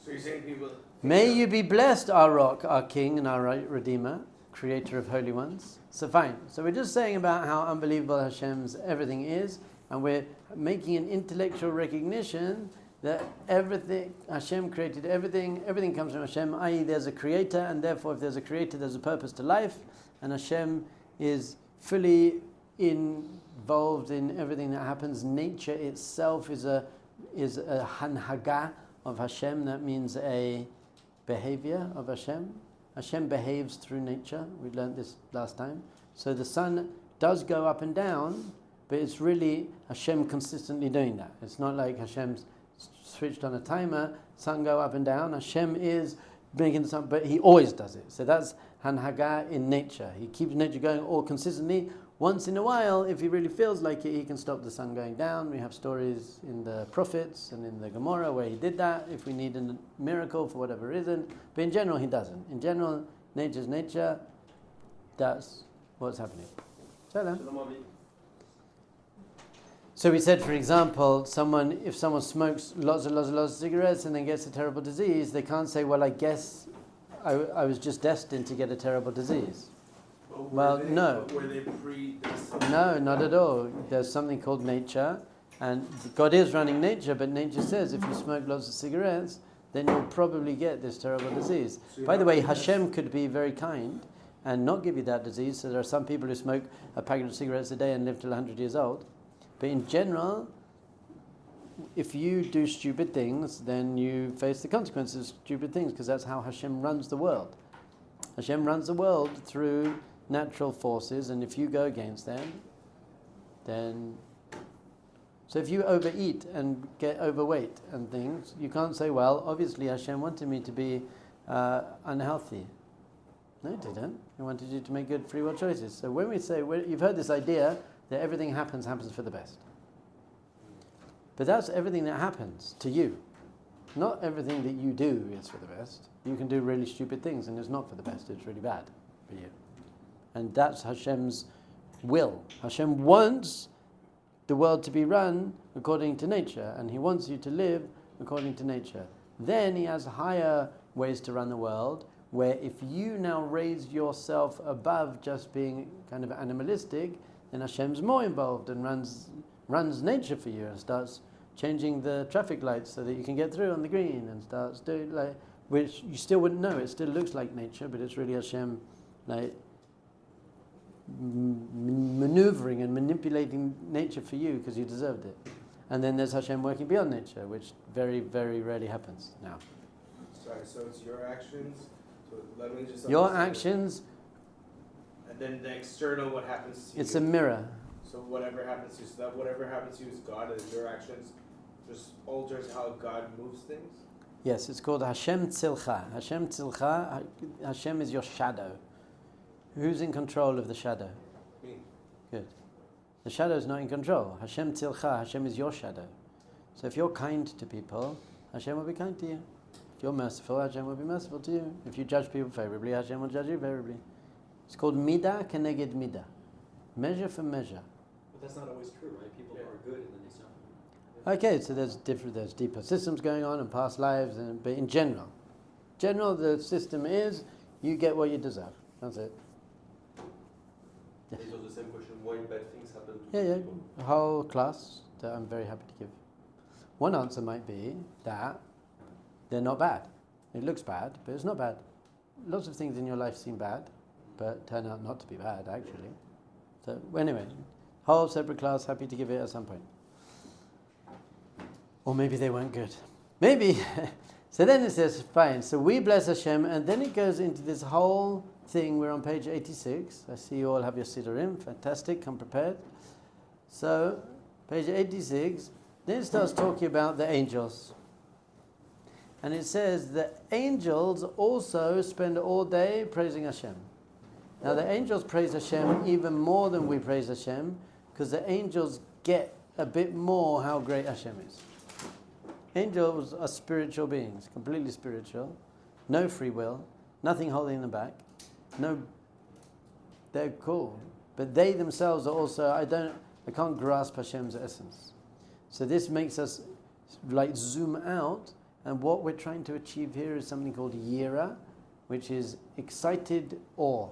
So you're saying people... May you be blessed, our rock, our king, and our redeemer, creator of holy ones. So fine. So we're just saying about how unbelievable Hashem's everything is, and we're making an intellectual recognition that everything, Hashem created everything comes from Hashem, i.e. there's a creator, and therefore if there's a creator, there's a purpose to life, and Hashem is fully involved in everything that happens. Nature itself is a hanhaga of Hashem, that means a behavior of Hashem. Hashem behaves through nature. We learned this last time. So the sun does go up and down, but it's really Hashem consistently doing that. It's not like Hashem's switched on a timer, sun go up and down. Hashem is making the sun, but he always does it. So that's hanhaga in nature. He keeps nature going all consistently. Once in a while, if he really feels like it, he can stop the sun going down. We have stories in the prophets and in the Gemara where he did that if we need a miracle for whatever reason. But in general, he doesn't. In general, nature's nature. That's what's happening. So we said, for example, if someone smokes lots of cigarettes and then gets a terrible disease, they can't say, well, I guess I was just destined to get a terrible disease. No. Were they predestined? No, not at all. There's something called nature, and God is running nature, but nature says if you smoke lots of cigarettes, then you'll probably get this terrible disease. By the way, Hashem could be very kind and not give you that disease. So there are some people who smoke a packet of cigarettes a day and live till 100 years old. But in general, if you do stupid things, then you face the consequences of stupid things, because that's how Hashem runs the world. Hashem runs the world through natural forces, and if you go against them, then... So if you overeat and get overweight and things, you can't say, well, obviously Hashem wanted me to be unhealthy. No, He didn't. He wanted you to make good free will choices. So when we say, you've heard this idea that everything happens for the best. But that's everything that happens to you. Not everything that you do is for the best. You can do really stupid things and it's not for the best, it's really bad for you. And that's Hashem's will. Hashem wants the world to be run according to nature, and He wants you to live according to nature. Then He has higher ways to run the world, where if you now raise yourself above just being kind of animalistic, then Hashem's more involved and runs nature for you and starts changing the traffic lights so that you can get through on the green, and starts doing which you still wouldn't know. It still looks like nature, but it's really Hashem maneuvering and manipulating nature for you because you deserved it. And then there's Hashem working beyond nature, which very, very rarely happens now. Sorry, so it's your actions. So let me just your actions. And then the external, what happens to you. It's a mirror. So whatever happens to you, so that whatever happens to you is God, and your actions just alters how God moves things? Yes, it's called Hashem Tzilcha. Hashem Tzilcha, Hashem is your shadow. Who's in control of the shadow? Me. Good. The shadow is not in control. Hashem Tzilcha, Hashem is your shadow. So if you're kind to people, Hashem will be kind to you. If you're merciful, Hashem will be merciful to you. If you judge people favorably, Hashem will judge you favorably. It's called Midah Keneged Midah. Measure for measure. But that's not always true, right? People are good and then they suffer. Okay, so there's deeper systems going on and past lives, but in general, the system is you get what you deserve. That's it. It's also the same question, why bad things happen to people? A whole class that I'm very happy to give. One answer might be that they're not bad. It looks bad, but it's not bad. Lots of things in your life seem bad, but turn out not to be bad, actually. So anyway, whole separate class, happy to give it at some point. Or maybe they weren't good. Maybe. So then it says, fine, so we bless Hashem, and then it goes into this whole thing. We're on page 86. I see you all have your Siddurim. Fantastic, come prepared. So, page 86, then it starts talking about the angels. And it says the angels also spend all day praising Hashem. Now the angels praise Hashem even more than we praise Hashem, because the angels get a bit more how great Hashem is. Angels are spiritual beings, completely spiritual, no free will, nothing holding them back. They're cool, but they themselves are also, I can't grasp Hashem's essence. So this makes us zoom out And what we're trying to achieve here is something called yira, which is excited awe.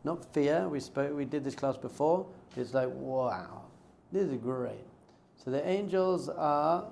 Not fear. We did this class before. It's like, wow, this is great. So the angels are,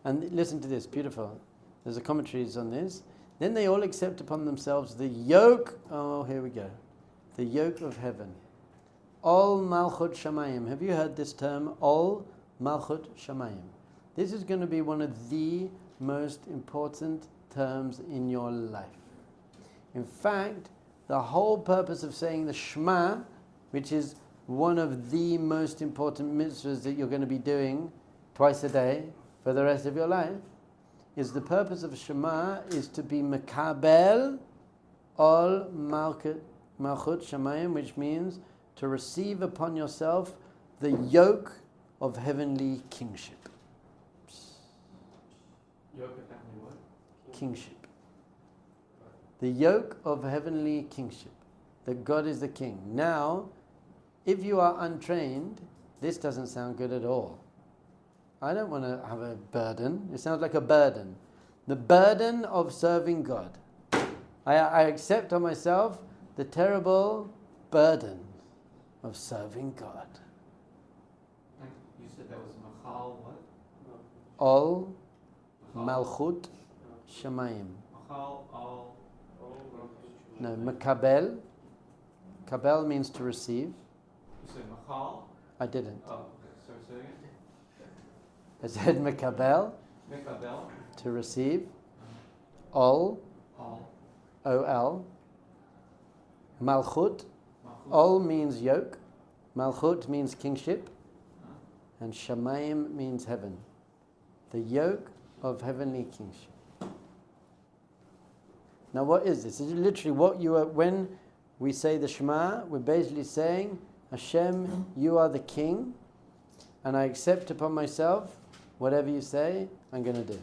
and listen to this, beautiful. There's a commentaries on this. Then they all accept upon themselves the yoke. Oh, here we go. The yoke of heaven. Ol Malchut Shamayim. Have you heard this term? Ol Malchut Shamayim. This is going to be one of the most important terms in your life. In fact, the whole purpose of saying the Shema, which is one of the most important mitzvahs that you're going to be doing twice a day for the rest of your life, is the purpose of Shema is to be Mekabel Ol Malchut Shamayim, which means to receive upon yourself the yoke of heavenly kingship. Yoke of heavenly what? Kingship. The yoke of heavenly kingship. That God is the king. Now, if you are untrained, this doesn't sound good at all. I don't want to have a burden. It sounds like a burden. The burden of serving God. I accept on myself the terrible burden of serving God. You said that was Machal what? Ol Malchut Shamayim. Machal al. No, Makabel. Kabel means to receive. You said Machal? I didn't. Oh, okay. Sorry, say again. I said Makabel, Mekabel. to receive. Ol, Al. O-L. Malchut. Malchut. Ol means yoke. Malchut means kingship. And Shamayim means heaven. The yoke of heavenly kingship. Now what is this? This is literally what you are, when we say the Shema, we're basically saying, Hashem, you are the king, and I accept upon myself whatever you say, I'm going to do.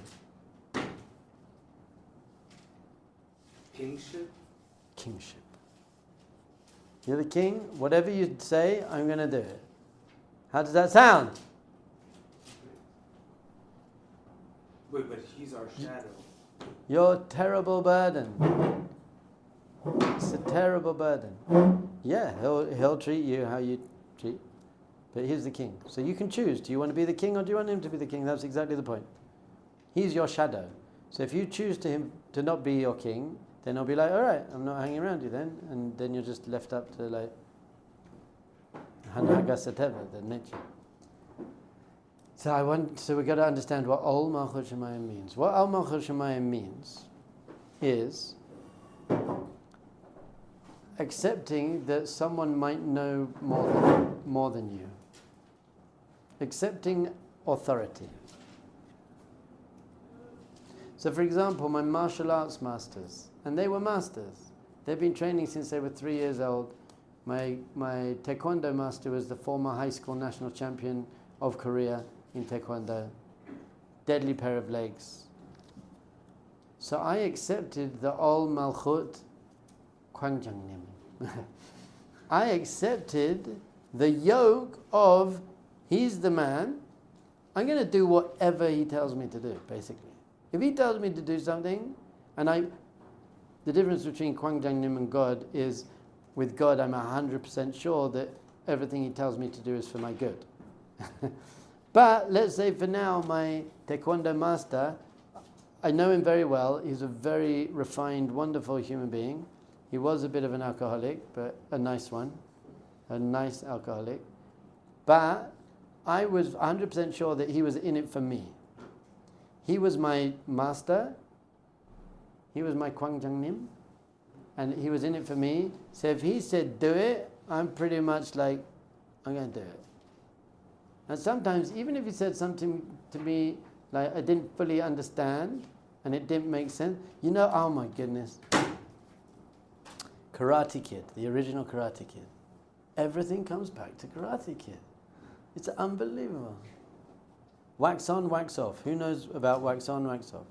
Kingship? Kingship. You're the king, whatever you say, I'm going to do it. How does that sound? Wait, but he's our shadow. Your terrible burden. It's a terrible burden. Yeah, he'll treat you how you treat. But he's the king. So you can choose. Do you want to be the king or do you want him to be the king? That's exactly the point. He's your shadow. So if you choose to not be your king, then he'll be like, all right, I'm not hanging around you then. And then you're just left up to like Hanagasateva, the nature. So we've got to understand what Ol Malchut Shamayim means. What Ol Malchut Shamayim means is accepting that someone might know more than you. Accepting authority. So for example, my martial arts masters, and they were masters. They've been training since they were 3 years old. My taekwondo master was the former high school national champion of Korea in taekwondo. Deadly pair of legs. So I accepted the Ol Malchut Kwangjangnim. I accepted the yoke of, he's the man, I'm going to do whatever he tells me to do, basically. If he tells me to do something, and the difference between Kwangjangnim and God is, with God I'm 100% sure that everything he tells me to do is for my good. But let's say for now, my taekwondo master, I know him very well. He's a very refined, wonderful human being. He was a bit of an alcoholic, but a nice one. A nice alcoholic. But I was 100% sure that he was in it for me. He was my master. He was my Kwangjangnim. And he was in it for me. So if he said do it, I'm pretty much like, I'm going to do it. And sometimes, even if he said something to me like I didn't fully understand and it didn't make sense, oh my goodness. Karate Kid, the original Karate Kid. Everything comes back to Karate Kid. It's unbelievable. Wax on, wax off. Who knows about wax on, wax off?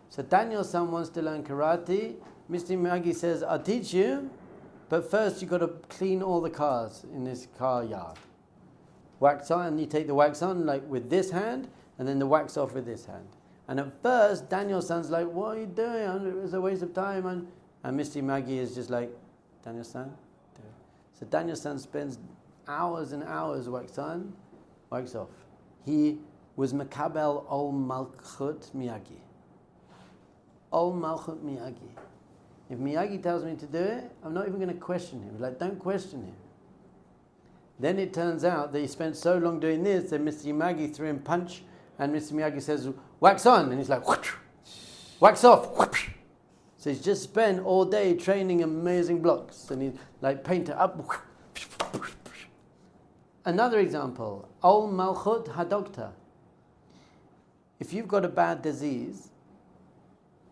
So Daniel-san wants to learn karate. Mr. Miyagi says, I'll teach you, but first you've got to clean all the cars in this car yard. Wax on, and you take the wax on like with this hand, and then the wax off with this hand. And at first, Daniel sounds like, what are you doing? It was a waste of time. And Misty Maggie is just like, Daniel San, do it. So Daniel San spends hours and hours wax on, wax off. He was Makabel Ol Malchut Miyagi. Ol Malchut Miyagi. If Miyagi tells me to do it, I'm not even going to question him. Like, don't question him. Then it turns out that he spent so long doing this that Mr. Miyagi threw him punch, and Mr. Miyagi says, wax on, and he's like, whoosh, wax off. Whoosh. So he's just spent all day training amazing blocks, and he's like painter up. Another example, Ol Malchut Hadokta. If you've got a bad disease,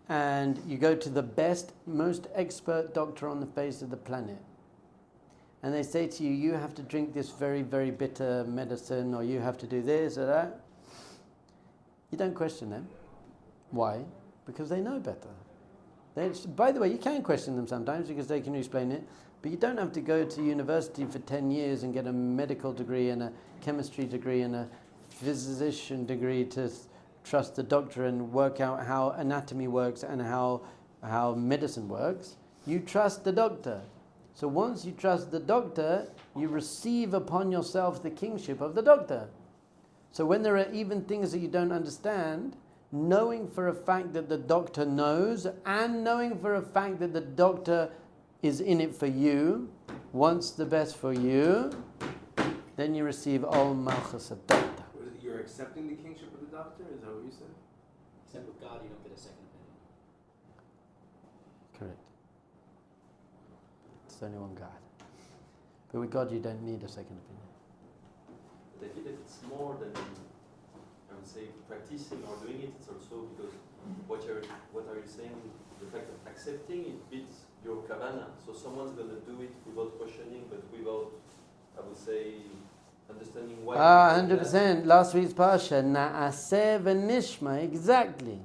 and you go to the best, most expert doctor on the face of the planet, and they say to you, you have to drink this very, very bitter medicine, or you have to do this or that, you don't question them. Why? Because they know better. By the way, you can question them sometimes because they can explain it, but you don't have to go to university for 10 years and get a medical degree and a chemistry degree and a physician degree to trust the doctor and work out how anatomy works and how medicine works. You trust the doctor. So once you trust the doctor, you receive upon yourself the kingship of the doctor. So when there are even things that you don't understand, knowing for a fact that the doctor knows and knowing for a fact that the doctor is in it for you, wants the best for you, then you receive Ol Malchus Doctor. You're accepting the kingship of the doctor? Is that what you said? Except with God, you don't get a second opinion. Correct. It's only one God. But with God, you don't need a second opinion. But I feel that it's more than, I would say, practicing or doing it. It's also because what are you saying? The fact of accepting it beats your kavana. So someone's going to do it without questioning, but without, I would say, understanding why. 100%. Last week's Parsha, Na'aseh v'nishma, exactly.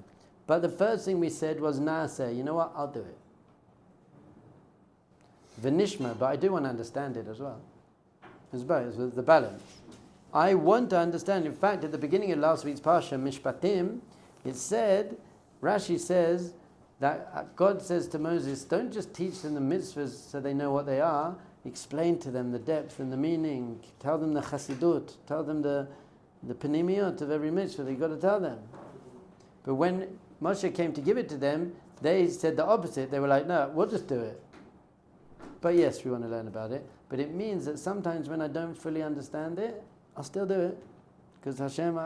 But the first thing we said was Na'aseh. You know what? I'll do it. V'nishma, but I do want to understand it as well. It's both, it's the balance. I want to understand. In fact, at the beginning of last week's Parsha, Mishpatim, it said, Rashi says, that God says to Moses, don't just teach them the mitzvahs so they know what they are, explain to them the depth and the meaning, tell them the chassidut, tell them the panimiyot of every mitzvah that you've got to tell them. But when Moshe came to give it to them, they said the opposite. They were like, no, we'll just do it. But yes, we want to learn about it. But it means that sometimes when I don't fully understand it, I'll still do it. Because Hashem,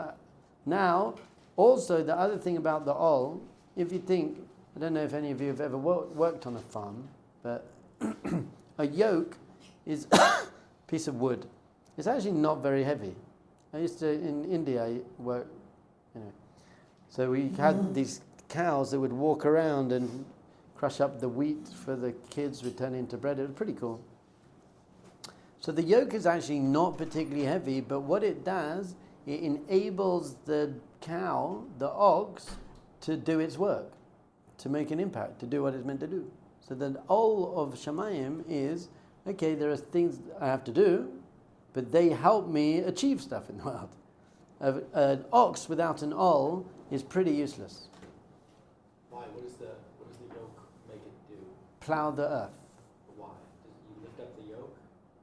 now, also the other thing about the Ol, if you think, I don't know if any of you have ever worked on a farm, but a yoke is a piece of wood. It's actually not very heavy. I used to, in India, I work, so we had these cows that would walk around and crush up the wheat for the kids, would turn into bread. It was pretty cool. So the yoke is actually not particularly heavy, but what it does, it enables the cow, the ox, to do its work, to make an impact, to do what it's meant to do. So the Ol of Shamayim is, okay, there are things I have to do, but they help me achieve stuff in the world. An ox without an Ol is pretty useless. Why? What does the yoke make it do? Plow the earth. Why? Does you lift up the yoke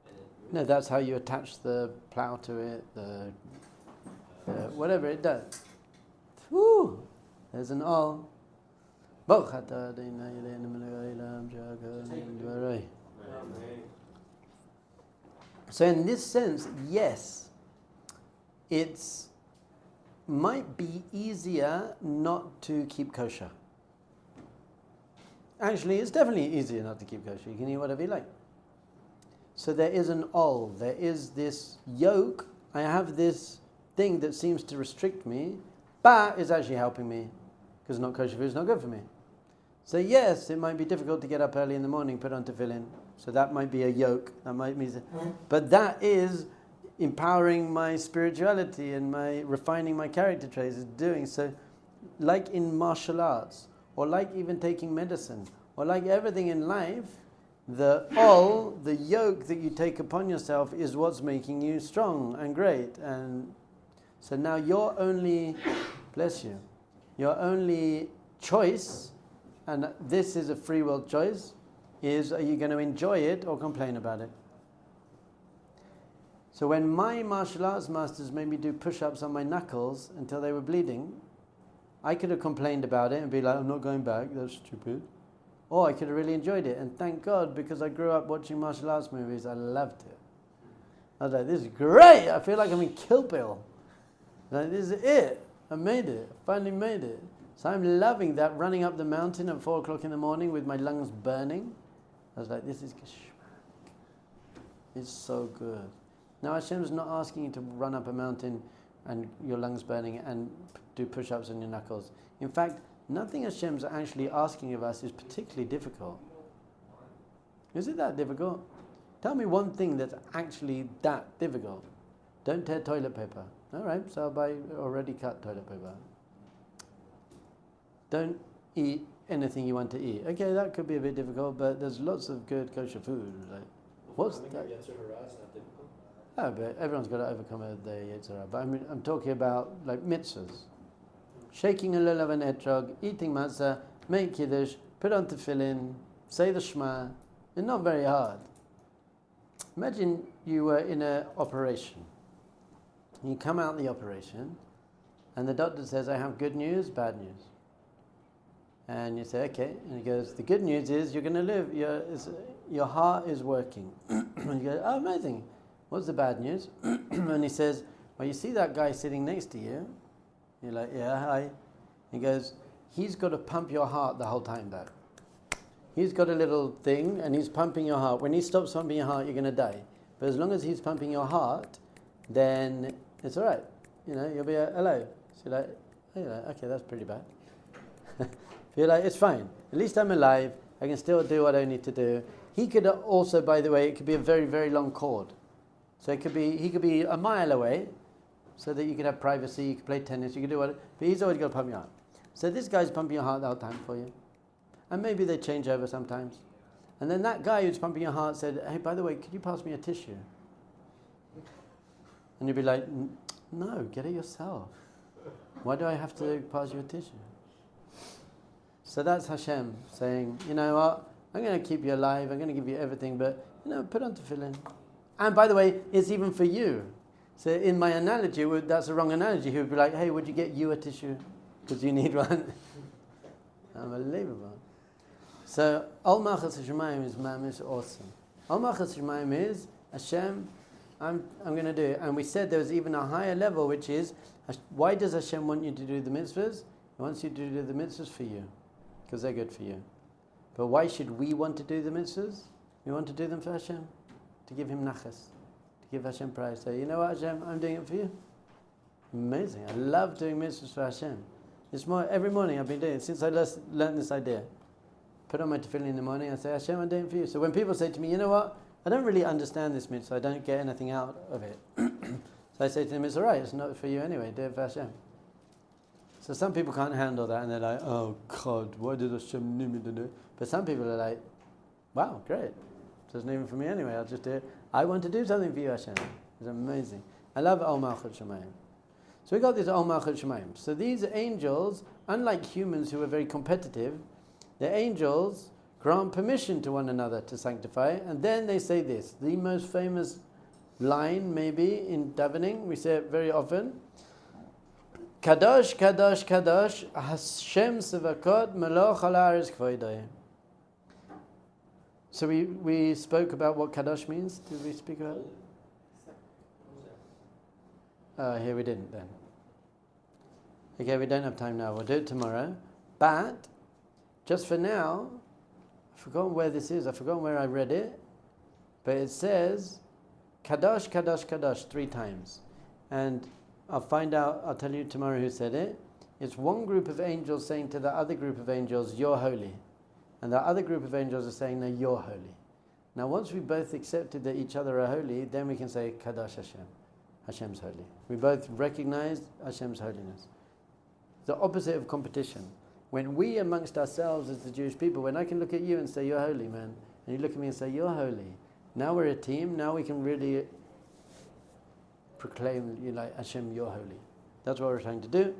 and it No, that's how you attach the plow to it, whatever it does. Whew, there's an Ol. So in this sense, yes, it's might be easier not to keep kosher. Actually, it's definitely easier not to keep kosher. You can eat whatever you like. So there is an Ol, there is this yoke. I have this thing that seems to restrict me, but is actually helping me, because not kosher food is not good for me. So yes, it might be difficult to get up early in the morning, put on tefillin. So that might be a yoke. That might be, but that is empowering my spirituality and my refining my character traits. Is doing so, like in martial arts, or like even taking medicine, or like everything in life. The Ol, the yoke that you take upon yourself, is what's making you strong and great. And so now you're only, bless you, Your only choice, and this is a free will choice, is are you going to enjoy it or complain about it? So when my martial arts masters made me do push-ups on my knuckles until they were bleeding, I could have complained about it and be like, I'm not going back, that's stupid. Or I could have really enjoyed it. And thank God, because I grew up watching martial arts movies, I loved it. I was like, this is great! I feel like I'm in Kill Bill. Like, this is it. I made it. I finally made it. So I'm loving that, running up the mountain at 4 o'clock in the morning with my lungs burning. I was like, this is geschmack. It's so good. Now Hashem's not asking you to run up a mountain and your lungs burning and do push-ups on your knuckles. In fact, nothing Hashem's actually asking of us is particularly difficult. Is it that difficult? Tell me one thing that's actually that difficult. Don't tear toilet paper. All right, so I'll buy already cut toilet paper. Don't eat anything you want to eat. Okay, that could be a bit difficult, but there's lots of good kosher food. Like, what's that? Yetzer hara is not difficult. Oh, but everyone's got to overcome their yetzer hara. But I'm talking about like mitzvahs. Shaking a lulav and etrog, eating matzah, make kiddush, put on tefillin, say the shema. It's not very hard. Imagine you were in an operation. You come out the operation, and the doctor says, I have good news, bad news. And you say, okay. And he goes, the good news is you're going to live. Your heart is working. And you go, oh, amazing. What's the bad news? And he says, well, you see that guy sitting next to you? You're like, yeah, hi. He goes, he's got to pump your heart the whole time, though. He's got a little thing, and he's pumping your heart. When he stops pumping your heart, you're going to die. But as long as he's pumping your heart, then it's all right. You know, you'll be hello. So you're like, oh, you're like, okay, that's pretty bad. You're like, it's fine. At least I'm alive. I can still do what I need to do. He could also, by the way, it could be a very, very long cord. So he could be a mile away, so that you could have privacy. You could play tennis. You could do what. But he's always got to pump your heart. So this guy's pumping your heart the whole time for you. And maybe they change over sometimes. And then that guy who's pumping your heart said, hey, by the way, could you pass me a tissue? And you'd be like, no, get it yourself. Why do I have to pass you a tissue? So that's Hashem saying, you know what, I'm going to keep you alive, I'm going to give you everything, but, you know, put on tefillin. And by the way, it's even for you. So in my analogy, that's a wrong analogy. He would be like, hey, would you get you a tissue? Because you need one. Unbelievable. So, Al Malchus Shemayim is mamish awesome. Al Malchus Shemayim is, Hashem, I'm going to do it. And we said there was even a higher level, which is, why does Hashem want you to do the mitzvahs? He wants you to do the mitzvahs for you, because they're good for you. But why should we want to do the mitzvahs? We want to do them for Hashem, to give Him nachas, to give Hashem praise. So, you know what, Hashem, I'm doing it for you. Amazing. I love doing mitzvahs for Hashem. Every morning I've been doing it since I learned this idea. Put on my tefillin in the morning and say, Hashem, I'm doing it for you. So when people say to me, you know what, I don't really understand this mitzvah, I don't get anything out of it. So I say to them, it's all right, it's not for you anyway, do it for Hashem. So some people can't handle that and they're like, oh God, why did Hashem need me to do it? But some people are like, wow, great. It doesn't even for me anyway, I'll just do it. I want to do something for you, Hashem. It's amazing. I love Al Malchut Shemayim. So we got this Al Malchut Shemayim. So these angels, unlike humans who are very competitive, the angels grant permission to one another to sanctify, and then they say this, the most famous line maybe in davening, we say it very often, Kadosh, Kadosh, Kadosh, Hashem Sevakot, Melech al haaretz kvoidoi. So we spoke about what Kadosh means. Did we speak about it? Here we didn't then. Okay, we don't have time now. We'll do it tomorrow. But, just for now, I've forgotten where this is. I've forgotten where I read it. But it says, Kadosh, Kadosh, Kadosh, 3 times. And I'll tell you tomorrow who said it. It's one group of angels saying to the other group of angels, you're holy. And the other group of angels are saying, no, you're holy. Now once we both accepted that each other are holy, then we can say, Kadosh Hashem. Hashem's holy. We both recognize Hashem's holiness. The opposite of competition. When we amongst ourselves as the Jewish people, when I can look at you and say, you're holy, man, and you look at me and say, you're holy, now we're a team, now we can really proclaim, Hashem, you're holy. That's what we're trying to do.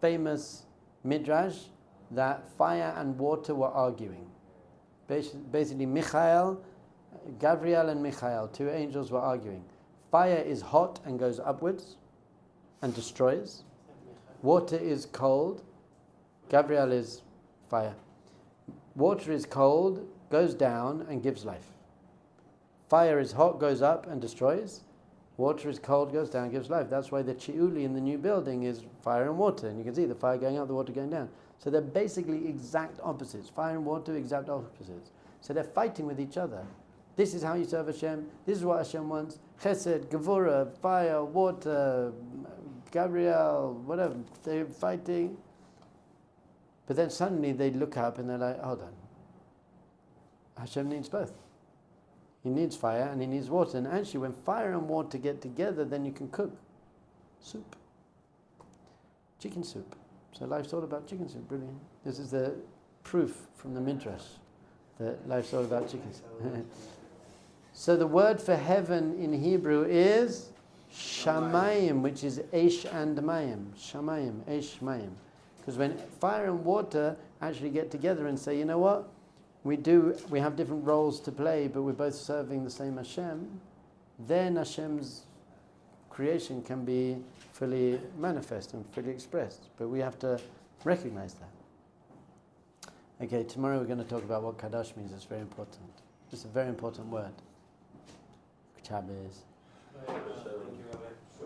Famous midrash that fire and water were arguing. Basically, Gabriel and Michael, two angels, were arguing. Fire is hot and goes upwards and destroys. Water is cold. Gabriel is fire. Water is cold, goes down and gives life. Fire is hot, goes up and destroys. Water is cold, goes down, gives life. That's why the chiuli in the new building is fire and water. And you can see the fire going up, the water going down. So they're basically exact opposites. Fire and water, exact opposites. So they're fighting with each other. This is how you serve Hashem. This is what Hashem wants. Chesed, Gevurah, fire, water, Gabriel, whatever. They're fighting. But then suddenly they look up and they're like, hold on. Hashem needs both. He needs fire and he needs water. And actually when fire and water get together, then you can cook soup. Chicken soup. So life's all about chicken soup. Brilliant. This is the proof from the Midrash that life's all about chicken soup. So the word for heaven in Hebrew is shamayim, which is esh and mayim. Shamayim, esh mayim. Because when fire and water actually get together and say, you know what? We have different roles to play, but we're both serving the same Hashem, then Hashem's creation can be fully manifest and fully expressed. But we have to recognize that. Okay, tomorrow we're going to talk about what Kadash means. It's very important. It's a very important word. Shabbos.